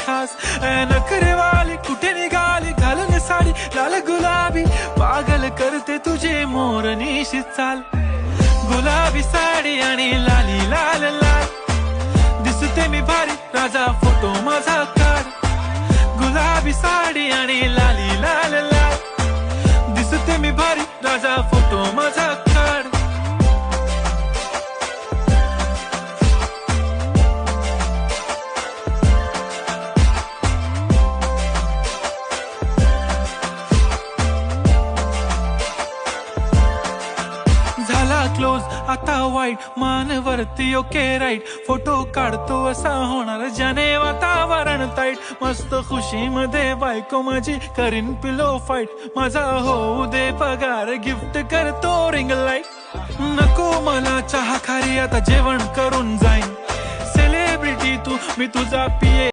खास नखरेवाली कुठे निघाली घालून साडी लाल गुलाबी पागल करते तुझे मोरनीशी चाल गुलाबी साडी आणि लाली लाल लाल दिसते मी भारी राजा फोटो माझा काढ गुलाबी साडी आणि लाली लाल लाल दिसते मी भारी राजा फोटो माझा काढ झाला क्लोज आता वाईट मानवरती ओके राईट फोटो काढतो असा होणार ज्याने वातावरण ताईट मस्त खुशी मध्ये बायको माझी करीन पिलो फाईट माझा होऊ दे पगार गिफ्ट करतो रिंग लाईट नको मला चहा खारी आता जेवण करून जाईन सेलिब्रिटी तू मी तुझा पिये